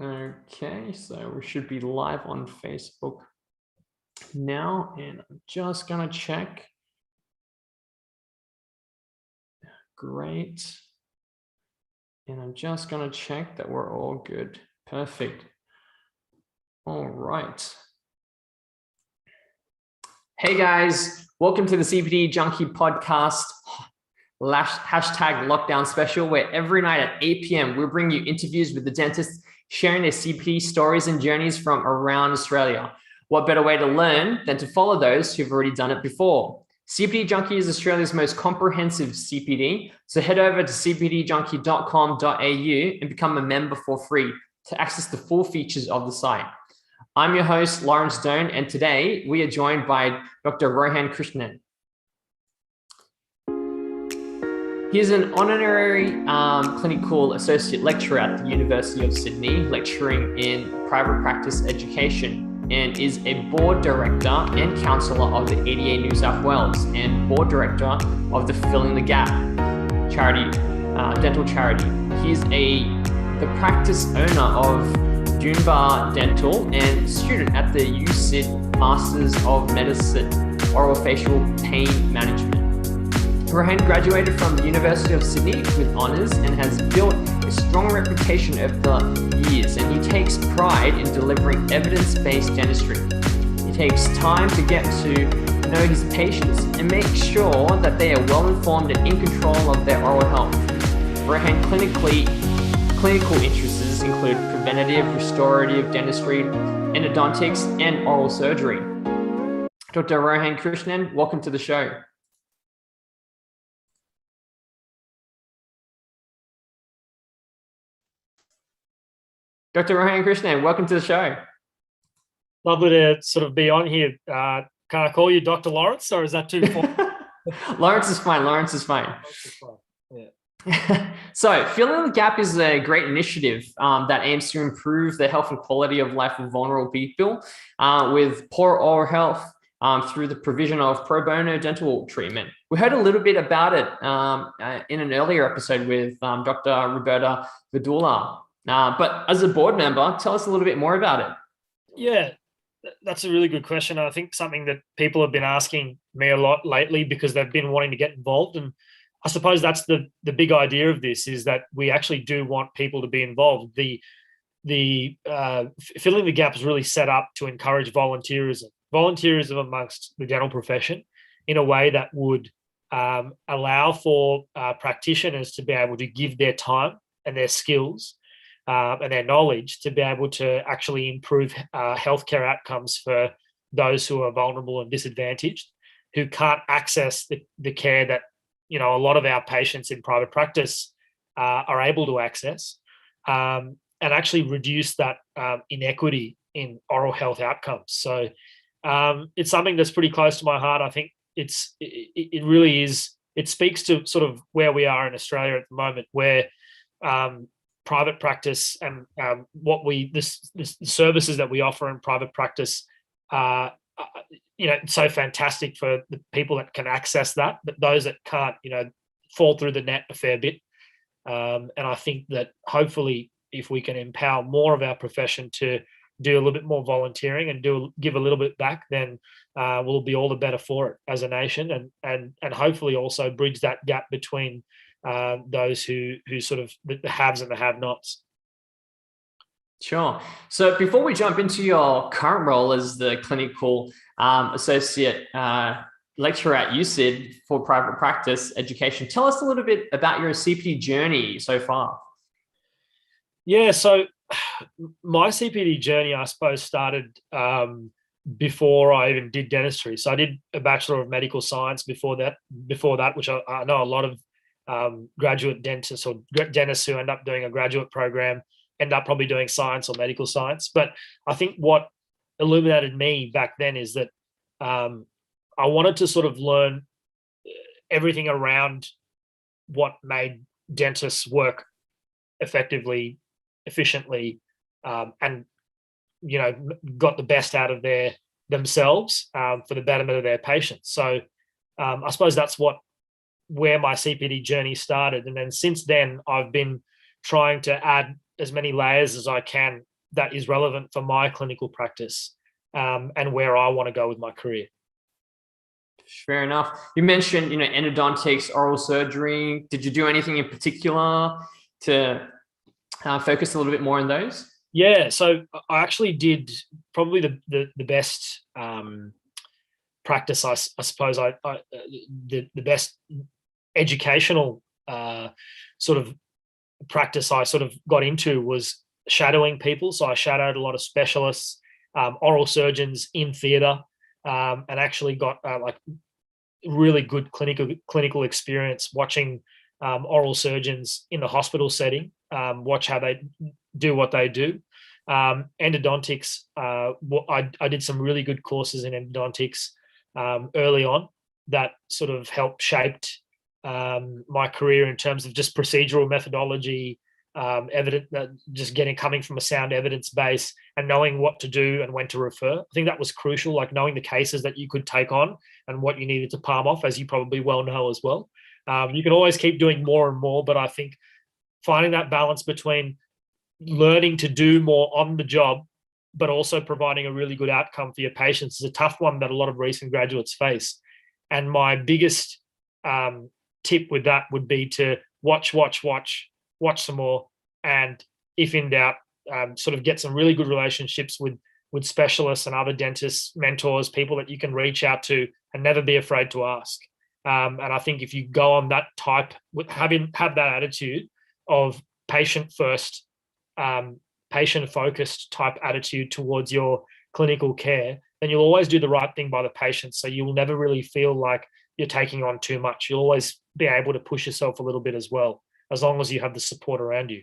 Okay, so we should be live on Facebook now, and I'm just gonna check. Great. And I'm just gonna check that we're all good. Perfect. All right. Hey guys, welcome to the CPD Junkie podcast hashtag lockdown special, where every night at 8 p.m. we'll bring you interviews with the dentists sharing their CPD stories and journeys from around Australia. What better way to learn than to follow those who've already done it before? CPD Junkie is Australia's most comprehensive CPD, so head over to cpdjunkie.com.au and become a member for free to access the full features of the site. I'm your host, Laurence Doan, and today we are joined by Dr. Rohan Krishnan. He is an Honorary Clinical Associate Lecturer at the University of Sydney, lecturing in private practice education, and is a Board Director and Councillor of the ADA New South Wales and Board Director of the Filling the Gap charity, dental charity. He is the practice owner of Junbar Dental and student at the USyd Masters of Medicine, Orofacial Pain Management. Rohan graduated from the University of Sydney with honours and has built a strong reputation over the years, and he takes pride in delivering evidence-based dentistry. He takes time to get to know his patients and make sure that they are well-informed and in control of their oral health. Rohan's clinical interests include preventative, restorative dentistry, endodontics, and oral surgery. Dr. Rohan Krishnan, welcome to the show. Dr. Rohan Krishnan, welcome to the show. Lovely to sort of be on here. Can I call you Dr. Laurence, or is that too far? Laurence is fine. Laurence is fine. Yeah. So, Filling the Gap is a great initiative that aims to improve the health and quality of life of vulnerable people with poor oral health through the provision of pro bono dental treatment. We heard a little bit about it in an earlier episode with Dr. Roberta Vidula. But as a board member, tell us a little bit more about it. Yeah, that's a really good question. I think something that people have been asking me a lot lately because they've been wanting to get involved. And I suppose that's the big idea of this, is that we actually do want people to be involved. The Filling the Gap is really set up to encourage volunteerism amongst the dental profession in a way that would allow for practitioners to be able to give their time and their skills and their knowledge to be able to actually improve healthcare outcomes for those who are vulnerable and disadvantaged, who can't access the care that a lot of our patients in private practice are able to access, and actually reduce that inequity in oral health outcomes. So it's something that's pretty close to my heart. I think it really is. It speaks to sort of where we are in Australia at the moment, where private practice and the services that we offer in private practice it's so fantastic for the people that can access that, but those that can't fall through the net a fair bit. And I think that hopefully if we can empower more of our profession to do a little bit more volunteering and give a little bit back, then we'll be all the better for it as a nation, and hopefully also bridge that gap between those who sort of the haves and the have-nots. Sure. So before we jump into your current role as the clinical associate lecturer at USyd for private practice education, tell us a little bit about your CPD journey so far. Yeah, so my CPD journey, I suppose, started before I even did dentistry. So I did a Bachelor of Medical Science before that, which I know a lot of graduate dentists or dentists who end up doing a graduate program end up probably doing science or medical science. But I think what illuminated me back then is that I wanted to sort of learn everything around what made dentists work effectively, efficiently, and got the best out of themselves for the betterment of their patients. So I suppose that's where my CPD journey started. And then since then, I've been trying to add as many layers as I can that is relevant for my clinical practice, and where I want to go with my career. Fair enough. You mentioned, endodontics, oral surgery. Did you do anything in particular to focus a little bit more on those? Yeah, so I actually did probably the best practice, I suppose. The best educational sort of practice I sort of got into was shadowing people. So I shadowed a lot of specialists, oral surgeons in theatre, and actually got like really good clinical experience watching oral surgeons in the hospital setting, watch how they do what they do. Endodontics, I did some really good courses in endodontics early on that sort of helped shaped my career in terms of just procedural methodology, just coming from a sound evidence base and knowing what to do and when to refer. I think that was crucial, like knowing the cases that you could take on and what you needed to palm off, as you probably well know as well. You can always keep doing more and more, but I think finding that balance between learning to do more on the job, but also providing a really good outcome for your patients is a tough one that a lot of recent graduates face. And my biggest tip with that would be to watch some more, and if in doubt, sort of get some really good relationships with specialists and other dentists, mentors, people that you can reach out to, and never be afraid to ask. And I think if you go on that type, have that attitude of patient first, patient focused type attitude towards your clinical care, then you'll always do the right thing by the patient. So you will never really feel like you're taking on too much. You'll always be able to push yourself a little bit as well, as long as you have the support around you.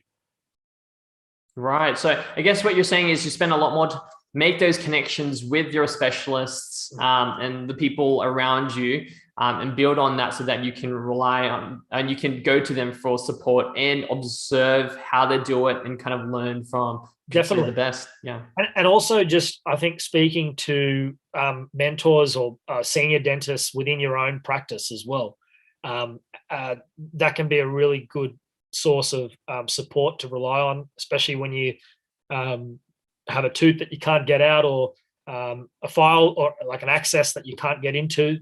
Right. So I guess what you're saying is you spend a lot more to make those connections with your specialists and the people around you, and build on that so that you can rely on and you can go to them for support and observe how they do it and kind of learn from Definitely the best. Yeah. And also just, I think, speaking to mentors or senior dentists within your own practice as well. That can be a really good source of support to rely on, especially when you have a tooth that you can't get out, or a file or like an access that you can't get into,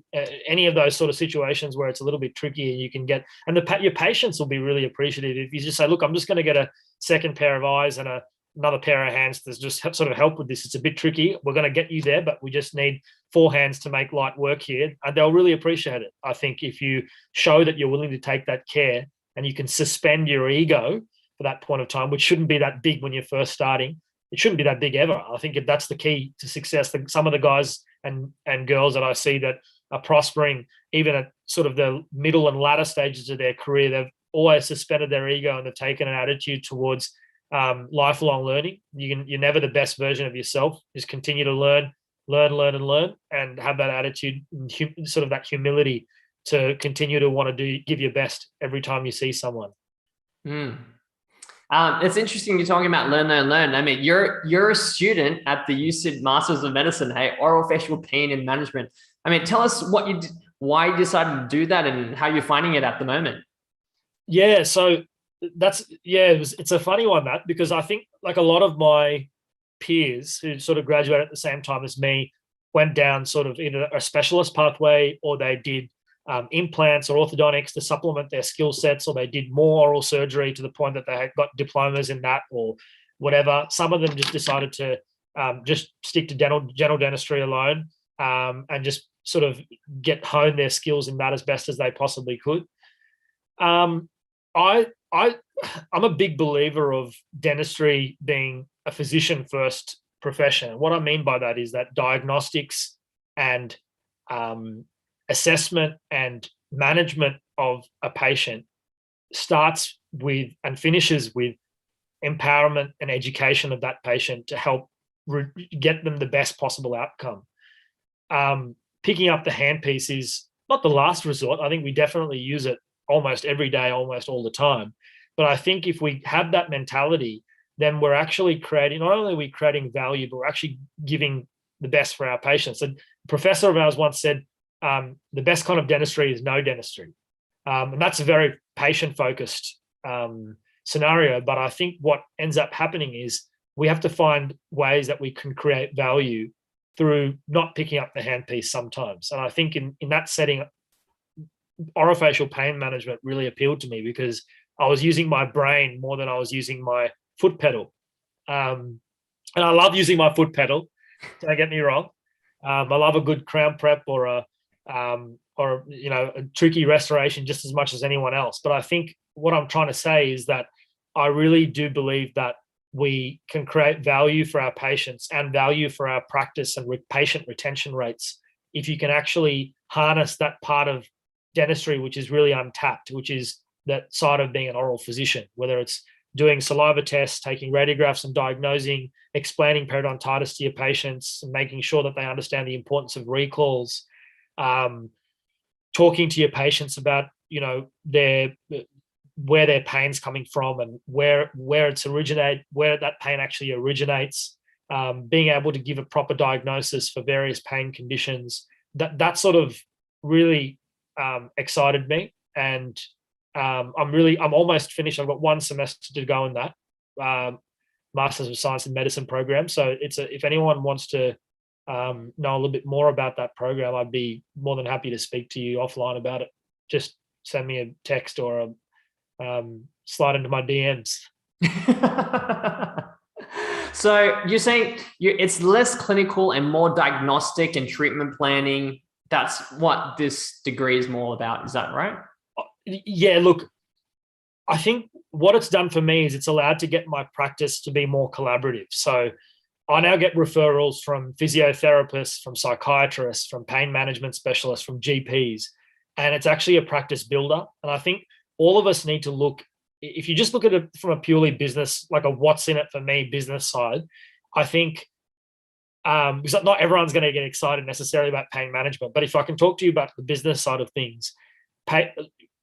any of those sort of situations where it's a little bit tricky. And you can get, and your patients will be really appreciative if you just say, look, I'm just going to get a second pair of eyes and another pair of hands to just sort of help with this. It's a bit tricky. We're going to get you there, but we just need 4 hands to make light work here. And they'll really appreciate it. I think if you show that you're willing to take that care and you can suspend your ego for that point of time, which shouldn't be that big when you're first starting. It shouldn't be that big ever. I think that's the key to success. Some of the guys and girls that I see that are prospering, even at sort of the middle and latter stages of their career, they've always suspended their ego and they've taken an attitude towards lifelong learning. You're never the best version of yourself. Just continue to learn, and have that attitude, sort of that humility to continue to want to give your best every time you see someone. It's interesting you're talking about learn. I mean, you're a student at the USyd Masters of Medicine, hey, oral facial pain and management. I mean, tell us why you decided to do that and how you're finding it at the moment. Yeah, so it's a funny one, that, because I think like a lot of my peers who sort of graduated at the same time as me went down sort of either a specialist pathway, or they did implants or orthodontics to supplement their skill sets, or they did more oral surgery to the point that they had got diplomas in that or whatever. Some of them just decided to just stick to general dentistry alone, and just sort of hone their skills in that as best as they possibly could. I'm a big believer of dentistry being a physician first profession. What I mean by that is that diagnostics and assessment and management of a patient starts with and finishes with empowerment and education of that patient to help get them the best possible outcome. Picking up the handpiece is not the last resort. I think we definitely use it almost every day, almost all the time. But I think if we have that mentality, then we're actually creating, not only are we creating value, but we're actually giving the best for our patients. A professor of ours once said, the best kind of dentistry is no dentistry. And that's a very patient-focused scenario. But I think what ends up happening is we have to find ways that we can create value through not picking up the handpiece sometimes. And I think in that setting, orofacial pain management really appealed to me because I was using my brain more than I was using my foot pedal. And I love using my foot pedal. Don't get me wrong. I love a good crown prep or a tricky restoration just as much as anyone else. But I think what I'm trying to say is that I really do believe that we can create value for our patients and value for our practice and patient retention rates if you can actually harness that part of dentistry which is really untapped, which is that side of being an oral physician, whether it's doing saliva tests, taking radiographs and diagnosing, explaining periodontitis to your patients, and making sure that they understand the importance of recalls, talking to your patients about, where their pain's coming from and where that pain actually originates, being able to give a proper diagnosis for various pain conditions. That sort of really excited me, and I'm almost finished. I've got one semester to go in that Masters of Science in Medicine program. So if anyone wants to know a little bit more about that program, I'd be more than happy to speak to you offline about it. Just send me a text or slide into my DMs. So you're saying it's less clinical and more diagnostic and treatment planning. That's what this degree is more about. Is that right? Yeah, look, I think what it's done for me is it's allowed to get my practice to be more collaborative. So I now get referrals from physiotherapists, from psychiatrists, from pain management specialists, from GPs, and it's actually a practice builder. And I think all of us need to look, if you just look at it from a purely business, like a what's in it for me business side, I think, because not everyone's going to get excited necessarily about pain management, but if I can talk to you about the business side of things,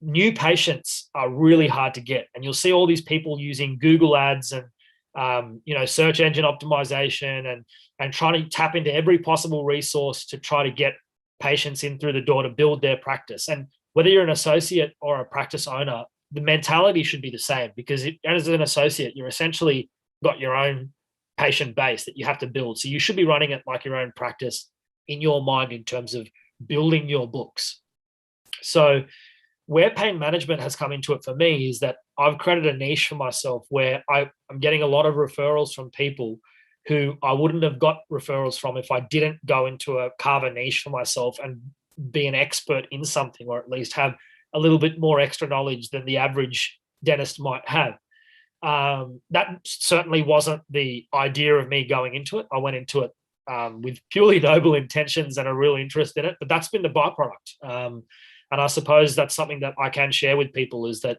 new patients are really hard to get. And you'll see all these people using Google ads and, search engine optimization and trying to tap into every possible resource to try to get patients in through the door to build their practice. And whether you're an associate or a practice owner, the mentality should be the same, because as an associate, you're essentially got your own patient base that you have to build. So you should be running it like your own practice in your mind in terms of building your books. So where pain management has come into it for me is that I've created a niche for myself where I'm getting a lot of referrals from people who I wouldn't have got referrals from if I didn't go into carve a niche for myself and be an expert in something, or at least have a little bit more extra knowledge than the average dentist might have. That certainly wasn't the idea of me going into it. I went into it with purely noble intentions and a real interest in it, but that's been the byproduct. And I suppose that's something that I can share with people, is that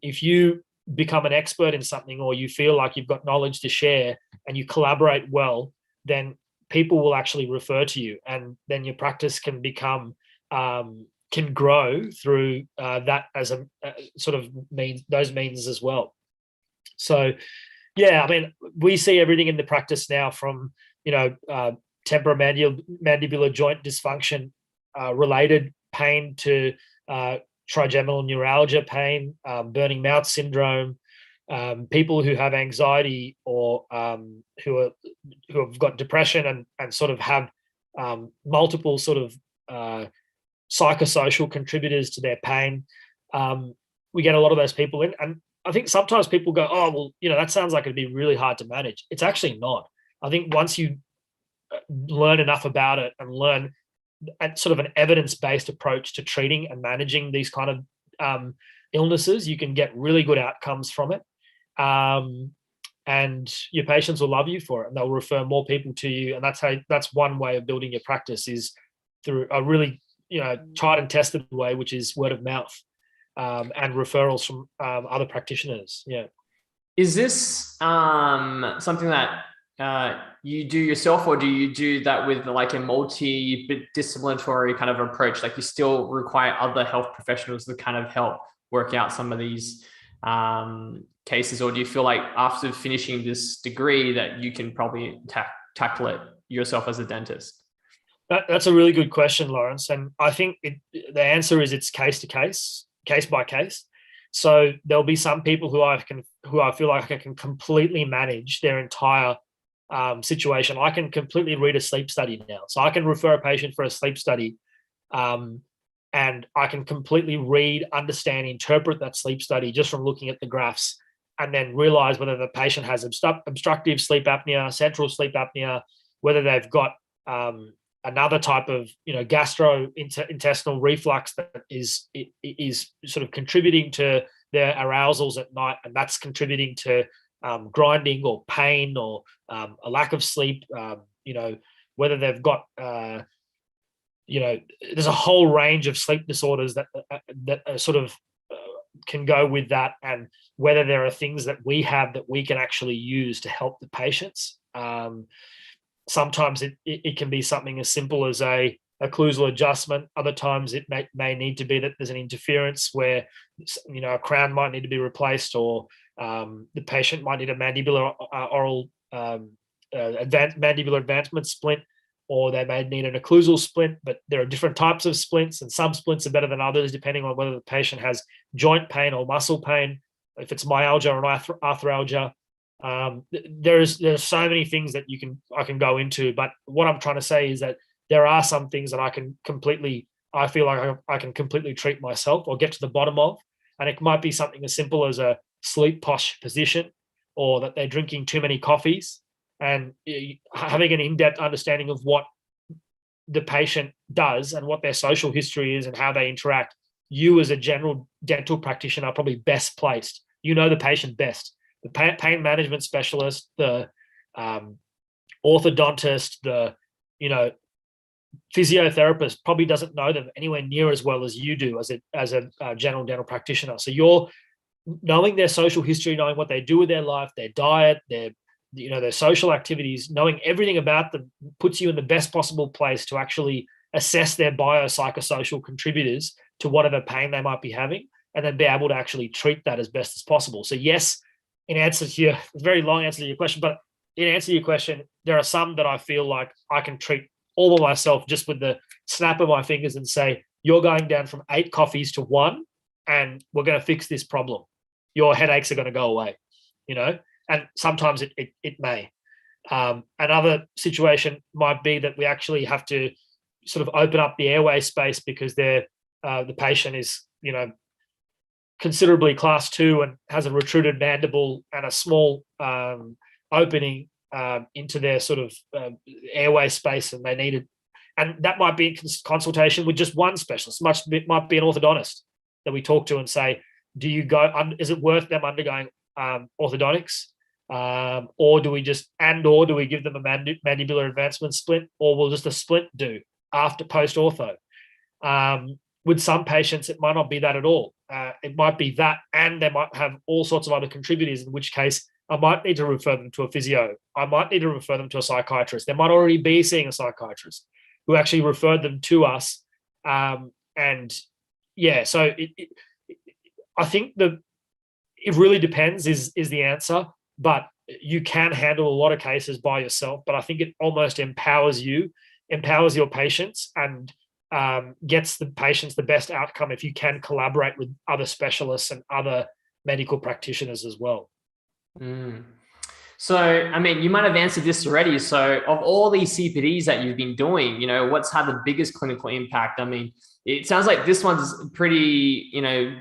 if you become an expert in something, or you feel like you've got knowledge to share and you collaborate well, then people will actually refer to you, and then your practice can become can grow through that as a sort of those means as well. So yeah, I mean, we see everything in the practice now from temporomandibular joint dysfunction related pain to trigeminal neuralgia pain, burning mouth syndrome, people who have anxiety or who have got depression and sort of have multiple sort of psychosocial contributors to their pain. We get a lot of those people in, and I think sometimes people go, oh, well, that sounds like it'd be really hard to manage. It's actually not. I think once you learn enough about it and learn sort of an evidence-based approach to treating and managing these kind of illnesses, you can get really good outcomes from it. And your patients will love you for it, and they'll refer more people to you. And that's one way of building your practice, is through a really tried and tested way, which is word of mouth and referrals from other practitioners. Yeah. Is this something that you do yourself, or do you do that with like a multidisciplinary kind of approach? Like you still require other health professionals to kind of help work out some of these cases, or do you feel like after finishing this degree that you can probably tackle it yourself as a dentist? That's a really good question, Lawrence. And I think the answer is it's case to case, case by case. So there'll be some people who I feel like I can completely manage their entire situation. I can completely read a sleep study now. So I can refer a patient for a sleep study, and I can completely read, understand, interpret that sleep study just from looking at the graphs, and then realize whether the patient has obstructive sleep apnea, central sleep apnea, whether they've got another type of gastrointestinal reflux that is sort of contributing to their arousals at night, and that's contributing to grinding or pain or a lack of sleep. Whether they've got there's a whole range of sleep disorders that sort of can go with that, and whether there are things that we have that we can actually use to help the patients. Sometimes it can be something as simple as a occlusal adjustment. Other times it may need to be that there's an interference where a crown might need to be replaced, or the patient might need a mandibular oral mandibular advancement splint, or they may need an occlusal splint. But there are different types of splints, and some splints are better than others depending on whether the patient has joint pain or muscle pain, if it's myalgia or arthralgia. There's so many things that I can go into, but what I'm trying to say is that there are some things that I feel like I can completely treat myself or get to the bottom of, and it might be something as simple as a sleep posh position, or that they're drinking too many coffees, and having an in-depth understanding of what the patient does and what their social history is and how they interact. You as a general dental practitioner are probably best placed. The patient best. The pain management specialist, the orthodontist, the physiotherapist probably doesn't know them anywhere near as well as you do as a general dental practitioner. So you're knowing their social history, knowing what they do with their life, their diet, their social activities, knowing everything about them puts you in the best possible place to actually assess their biopsychosocial contributors to whatever pain they might be having, and then be able to actually treat that as best as possible. So yes, in answer to your very long answer to your question, but in answer to your question, there are some that I feel like I can treat all of myself just with the snap of my fingers and say, you're going down from 8 coffees to 1, and we're going to fix this problem. Your headaches are going to go away, and sometimes it may. Another situation might be that we actually have to sort of open up the airway space because the patient is, considerably class 2 and has a retruded mandible and a small opening into their sort of airway space, and they need it. And that might be in consultation with just one specialist. It might be an orthodontist that we talk to and say, is it worth them undergoing orthodontics? Or do we give them a mandibular advancement splint, or will just a splint do after post ortho? With some patients, it might not be that at all. It might be that, and they might have all sorts of other contributors, in which case I might need to refer them to a physio. I might need to refer them to a psychiatrist. They might already be seeing a psychiatrist who actually referred them to us. So I think it really depends is the answer, but you can handle a lot of cases by yourself. But I think it almost empowers your patients, and gets the patients the best outcome if you can collaborate with other specialists and other medical practitioners as well. So, I mean, you might have answered this already. So of all these CPDs that you've been doing, what's had the biggest clinical impact? I mean, it sounds like this one's pretty,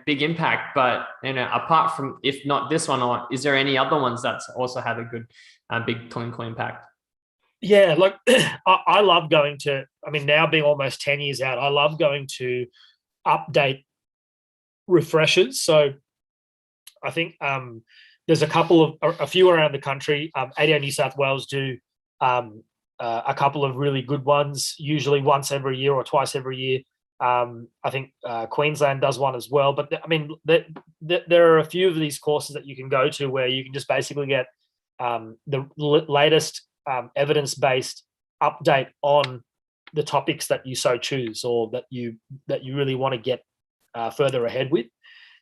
big impact, but, apart from, if not this one, is there any other ones that's also had a good, big clinical impact? Yeah, like I love going to, now being almost 10 years out, I love going to update refreshers. So I think there's a few around the country. ADO New South Wales do a couple of really good ones, usually once every year or twice every year. I think Queensland does one as well. But there are a few of these courses that you can go to where you can just basically get the latest evidence-based update on the topics that you so choose, or that you really want to get further ahead with.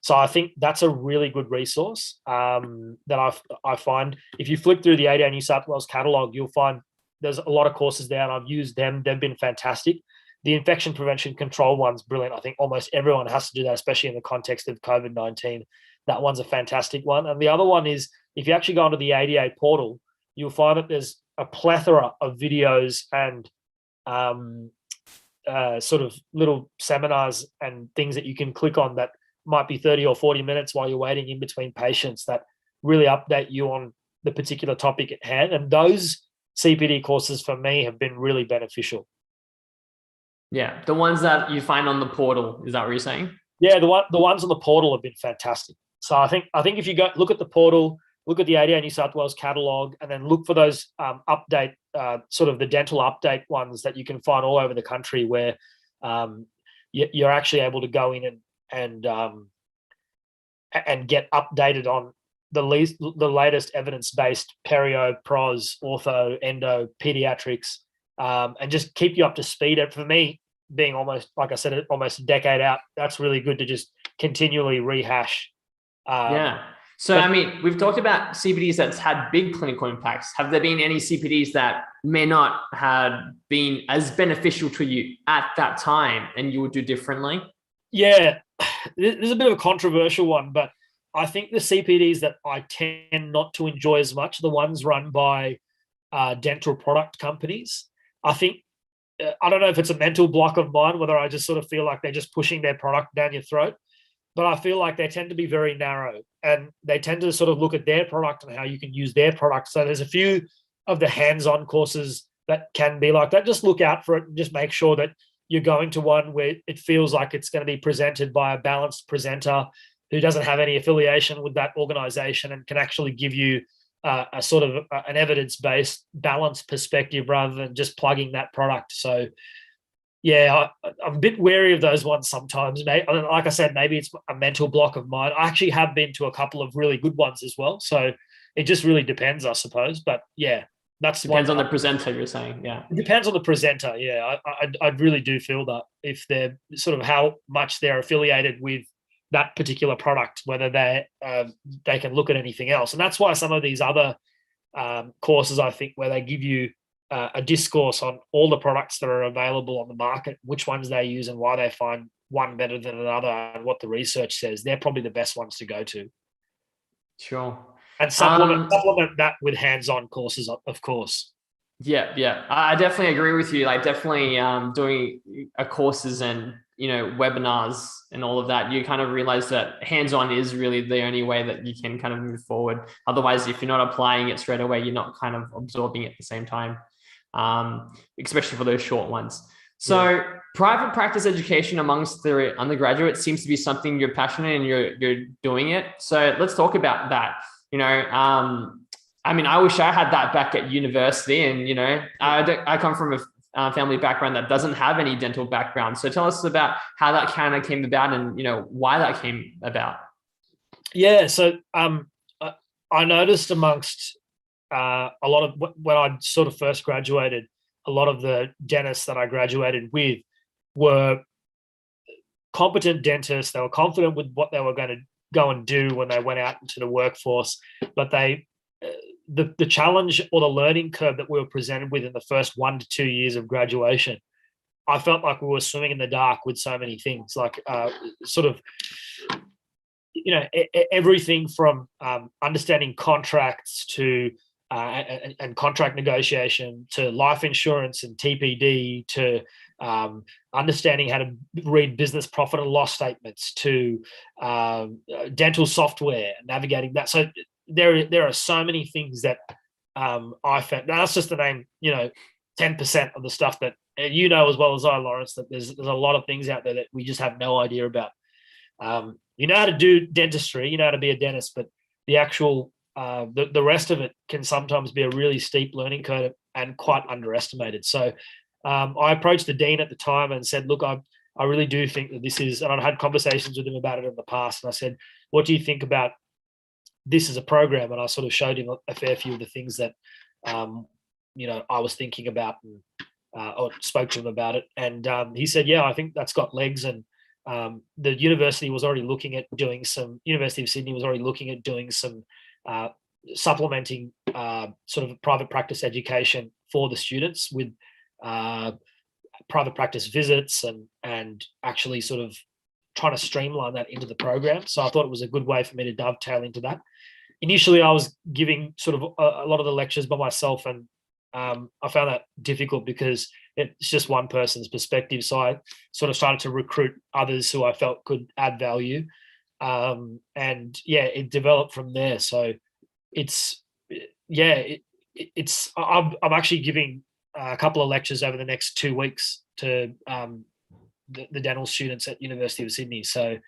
So I think that's a really good resource that I find. If you flick through the ADO New South Wales catalogue, you'll find there's a lot of courses there, and I've used them. They've been fantastic. The infection prevention control one's brilliant. I think almost everyone has to do that, especially in the context of COVID-19. That one's a fantastic one. And the other one is, if you actually go onto the ADA portal, you'll find that there's a plethora of videos and sort of little seminars and things that you can click on that might be 30 or 40 minutes while you're waiting in between patients that really update you on the particular topic at hand. And those CPD courses for me have been really beneficial. Yeah, the ones that you find on the portal, is that what you're saying? Yeah, the ones on the portal have been fantastic. So I think if you go look at the portal, look at the ADA New South Wales catalogue, and then look for those update, sort of the dental update ones that you can find all over the country, where you're actually able to go in and get updated on the latest evidence-based perio, pros, ortho, endo, pediatrics, and just keep you up to speed. And for me, being almost, like I said, almost a decade out, that's really good to just continually rehash. Yeah. So, I mean, we've talked about CPDs that's had big clinical impacts. Have there been any CPDs that may not have been as beneficial to you at that time and you would do differently? Yeah, there's a bit of a controversial one, but I think the CPDs that I tend not to enjoy as much are the ones run by dental product companies. I think, I don't know if it's a mental block of mine, whether I just sort of feel like they're just pushing their product down your throat, but I feel like they tend to be very narrow, and they tend to sort of look at their product and how you can use their product. So there's a few of the hands-on courses that can be like that. Just look out for it and just make sure that you're going to one where it feels like it's going to be presented by a balanced presenter who doesn't have any affiliation with that organization and can actually give you a sort of an evidence-based, balanced perspective rather than just plugging that product. So, yeah, I'm a bit wary of those ones sometimes. Like I said, maybe it's a mental block of mine. I actually have been to a couple of really good ones as well. So it just really depends, I suppose. But yeah, that's depends on the presenter, you're saying. Yeah, it depends on the presenter. Yeah, I really do feel that if they're sort of how much they're affiliated with that particular product, whether they can look at anything else. And that's why some of these other courses, I think, where they give you a discourse on all the products that are available on the market, which ones they use and why they find one better than another and what the research says, they're probably the best ones to go to. Sure. And supplement that with hands-on courses, of course. Yeah. I definitely agree with you. Like, definitely doing courses and, webinars and all of that, you kind of realize that hands-on is really the only way that you can kind of move forward. Otherwise, if you're not applying it straight away, you're not kind of absorbing it at the same time, especially for those short ones. So private practice education amongst the undergraduates seems to be something you're passionate and you're doing it. So let's talk about that. I mean, I wish I had that back at university, and, I come from a family background that doesn't have any dental background. So tell us about how that kind of came about and, why that came about. Yeah. So I noticed amongst a lot of, when I sort of first graduated, a lot of the dentists that I graduated with were competent dentists. They were confident with what they were going to go and do when they went out into the workforce, but the challenge or the learning curve that we were presented with in the first 1 to 2 years of graduation, I felt like we were swimming in the dark with so many things, like sort of, everything from understanding contracts to and contract negotiation to life insurance and TPD to understanding how to read business profit and loss statements to dental software, navigating that. So there are so many things that I found. Now, that's just to name 10% of the stuff that as well as I, Lawrence, that there's a lot of things out there that we just have no idea about. You know how to do dentistry, you know how to be a dentist, but the actual the rest of it can sometimes be a really steep learning curve and quite underestimated. So I approached the dean at the time and said, look, I really do think that this is, and I'd had conversations with him about it in the past. And I said, what do you think about this as a program? And I sort of showed him a fair few of the things that, I was thinking about and or spoke to him about it. And he said, yeah, I think that's got legs. And the university was already looking at doing some, University of Sydney was already looking at doing some supplementing sort of private practice education for the students with private practice visits and actually sort of trying to streamline that into the program. So I thought it was a good way for me to dovetail into that. Initially, I was giving sort of a lot of the lectures by myself, and I found that difficult because it's just one person's perspective. So I sort of started to recruit others who I felt could add value. And yeah, it developed from there. So I'm actually giving a couple of lectures over the next 2 weeks to the dental students at University of Sydney. So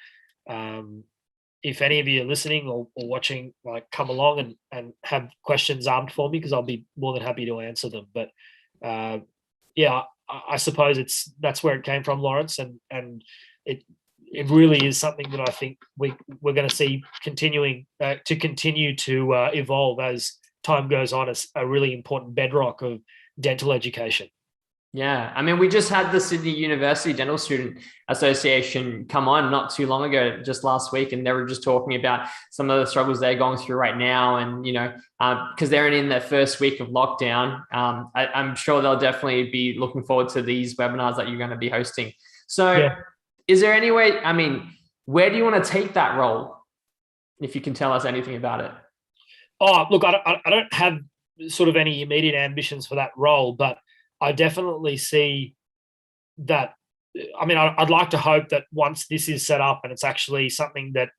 if any of you are listening or watching, like, come along and have questions armed for me, because I'll be more than happy to answer them. But yeah, I suppose that's where it came from, Laurence, and it really is something that I think we're going to see continue to evolve as time goes on, as a really important bedrock of dental education. Yeah, I mean, we just had the Sydney University Dental Student Association come on not too long ago, just last week, and they were just talking about some of the struggles they're going through right now. And, because they're in their first week of lockdown, I'm sure they'll definitely be looking forward to these webinars that you're going to be hosting. So yeah. Is there any way, I mean, where do you want to take that role? If you can tell us anything about it. Oh, look, I don't have sort of any immediate ambitions for that role, but I definitely see that. I mean, I'd like to hope that once this is set up and it's actually something that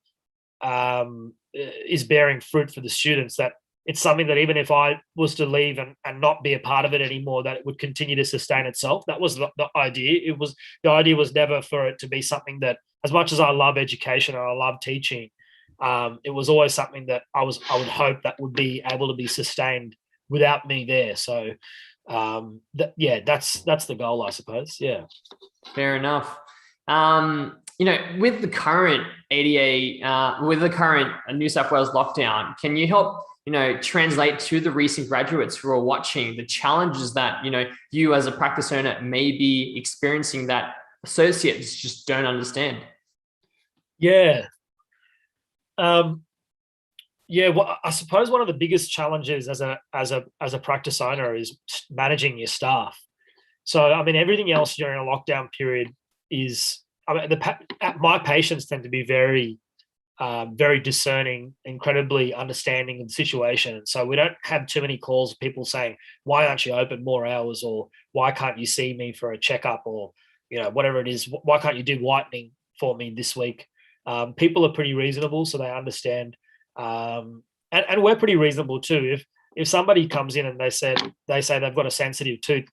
is bearing fruit for the students, that it's something that even if I was to leave and not be a part of it anymore, that it would continue to sustain itself. That was the idea. The idea was never for it to be something that, as much as I love education and I love teaching, it was always something that I would hope that would be able to be sustained without me there. So that's the goal, I suppose. Yeah. Fair enough. With the current ADA, with the current New South Wales lockdown, can you help, translate to the recent graduates who are watching the challenges that, you as a practice owner may be experiencing that associates just don't understand? Yeah. Well, I suppose one of the biggest challenges as a practice owner is managing your staff. So, I mean, everything else during a lockdown period is, my patients tend to be very, very discerning, incredibly understanding of the situation. And so we don't have too many calls of people saying, why aren't you open more hours? Or why can't you see me for a checkup? Or, whatever it is, why can't you do whitening for me this week? People are pretty reasonable, so they understand. And we're pretty reasonable too. If somebody comes in and they say they've got a sensitive tooth,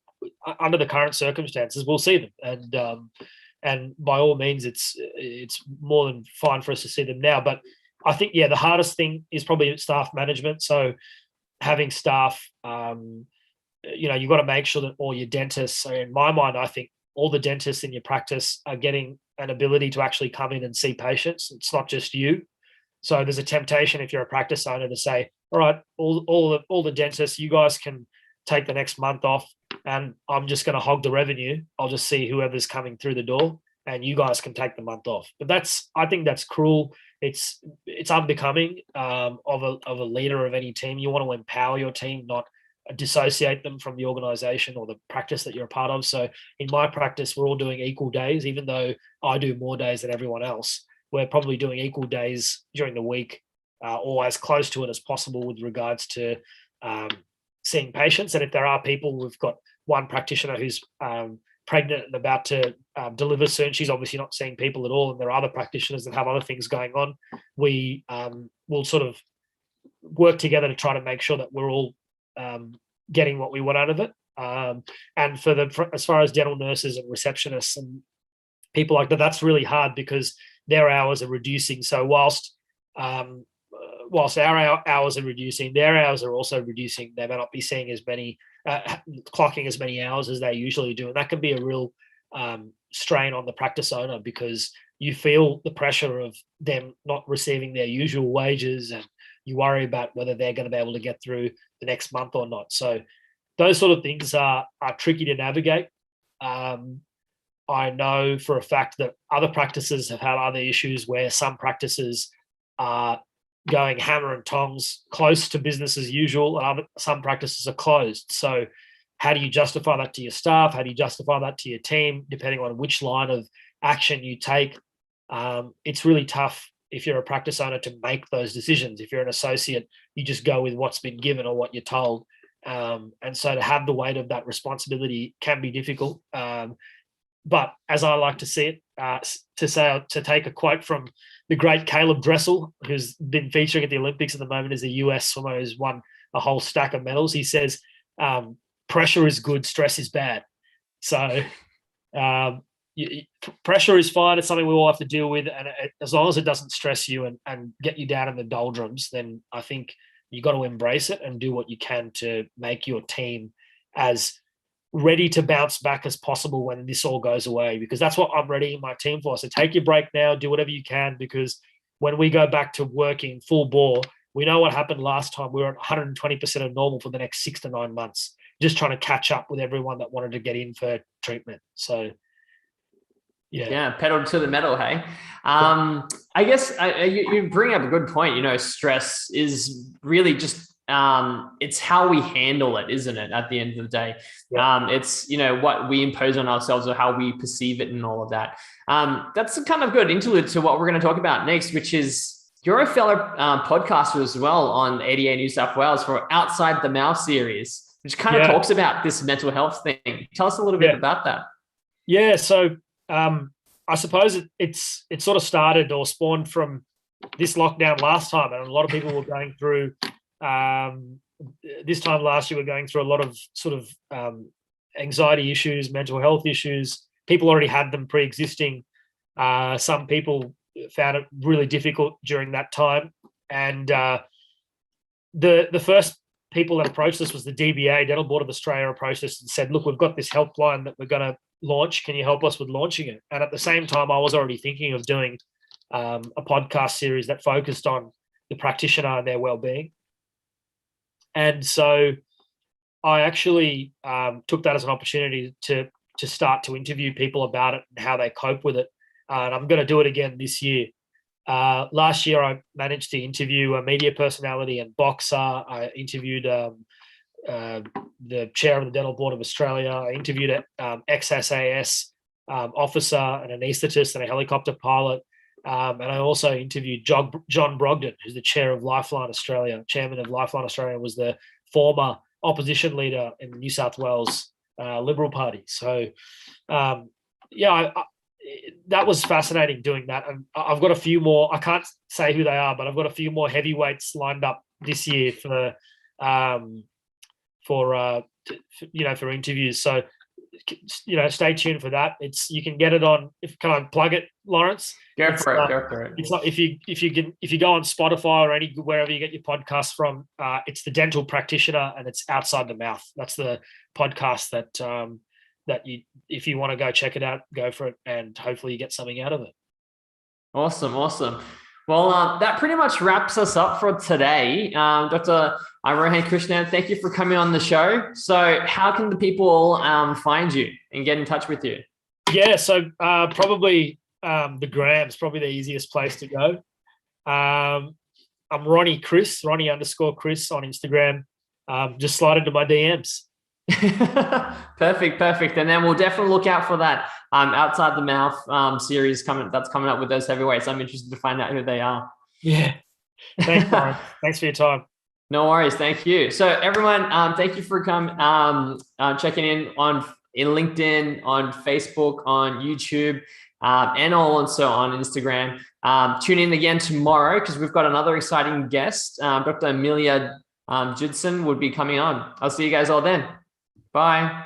under the current circumstances, we'll see them. And by all means, it's more than fine for us to see them now. But I think, the hardest thing is probably staff management. So having staff, you've got to make sure that all your dentists, so in my mind, I think all the dentists in your practice are getting an ability to actually come in and see patients. It's not just you. So there's a temptation, if you're a practice owner, to say, all right, all the dentists, you guys can take the next month off and I'm just going to hog the revenue. I'll just see whoever's coming through the door and you guys can take the month off. But I think that's cruel. It's unbecoming of a leader of any team. You want to empower your team, not dissociate them from the organization or the practice that you're a part of. So in my practice, we're all doing equal days, even though I do more days than everyone else. We're probably doing equal days during the week, or as close to it as possible with regards to seeing patients. And if there are people, we've got one practitioner who's pregnant and about to deliver soon. She's obviously not seeing people at all. And there are other practitioners that have other things going on. We will sort of work together to try to make sure that we're all getting what we want out of it. And as far as dental nurses and receptionists and people like that, that's really hard because their hours are reducing. So whilst our hours are reducing, their hours are also reducing. They may not be seeing as many, clocking as many hours as they usually do. And that can be a real strain on the practice owner because you feel the pressure of them not receiving their usual wages and you worry about whether they're going to be able to get through the next month or not. So those sort of things are tricky to navigate. I know for a fact that other practices have had other issues where some practices are going hammer and tongs close to business as usual, and some practices are closed. So how do you justify that to your staff? How do you justify that to your team, depending on which line of action you take? it's really tough if you're a practice owner to make those decisions. If you're an associate, you just go with what's been given or what you're told. And so to have the weight of that responsibility can be difficult. But as I like to see it, to take a quote from the great Caleb Dressel, who's been featuring at the Olympics at the moment as a US swimmer who's won a whole stack of medals, he says, pressure is good, stress is bad. So pressure is fine. It's something we all have to deal with. And as long as it doesn't stress you and get you down in the doldrums, then I think you've got to embrace it and do what you can to make your team as ready to bounce back as possible when this all goes away, because that's what I'm readying my team for. So take your break now, do whatever you can, because when we go back to working full bore, we know what happened last time. We were at 120% of normal for the next 6 to 9 months, just trying to catch up with everyone that wanted to get in for treatment. So yeah, pedal to the metal, hey. I guess you bring up a good point. Stress is really just it's how we handle it, isn't it? At the end of the day, it's what we impose on ourselves or how we perceive it and all of that. That's a kind of good interlude to what we're going to talk about next, which is you're a fellow podcaster as well on ADA New South Wales for Outside the Mouth series, which kind of talks about this mental health thing. Tell us a little bit about that. Yeah, so I suppose it's sort of started or spawned from this lockdown last time, and a lot of people were going through. This time last year, we're going through a lot of sort of anxiety issues, mental health issues. People already had them pre-existing. Some people found it really difficult during that time. And the first people that approached us was the DBA, Dental Board of Australia, approached us and said, look, we've got this helpline that we're going to launch. Can you help us with launching it? And at the same time, I was already thinking of doing a podcast series that focused on the practitioner and their well-being. And so I actually took that as an opportunity to start to interview people about it and how they cope with it. And I'm going to do it again this year. Last year, I managed to interview a media personality and boxer. I interviewed the chair of the Dental Board of Australia. I interviewed an ex-SAS officer, an anaesthetist, and a helicopter pilot. And I also interviewed John Brogden, who's the chair of Lifeline Australia, chairman of Lifeline Australia, was the former opposition leader in the New South Wales Liberal Party. So, that was fascinating doing that. And I've got a few more, I can't say who they are, but I've got a few more heavyweights lined up this year for interviews. So, stay tuned for that. You can get it on. Can I plug it, Laurence? Go for it. It's not if you go on Spotify or wherever you get your podcasts from. It's the Dental Practitioner, and it's Outside the Mouth. That's the podcast that you, if you want to go check it out, go for it, and hopefully you get something out of it. Awesome. Well, that pretty much wraps us up for today. Dr. Rohan Krishnan, thank you for coming on the show. So how can the people find you and get in touch with you? Yeah, so probably the Gram's probably the easiest place to go. I'm Ronnie _Chris on Instagram. Just slide into my DMs. Perfect. And then we'll definitely look out for that Outside the Mouth series coming up with those heavyweights. I'm interested to find out who they are. Yeah. Thanks, Lauren. Thanks for your time. No worries. Thank you. So everyone, thank you for checking in LinkedIn, on Facebook, on YouTube, and also on Instagram. Tune in again tomorrow because we've got another exciting guest. Dr. Amelia Judson would be coming on. I'll see you guys all then. Bye.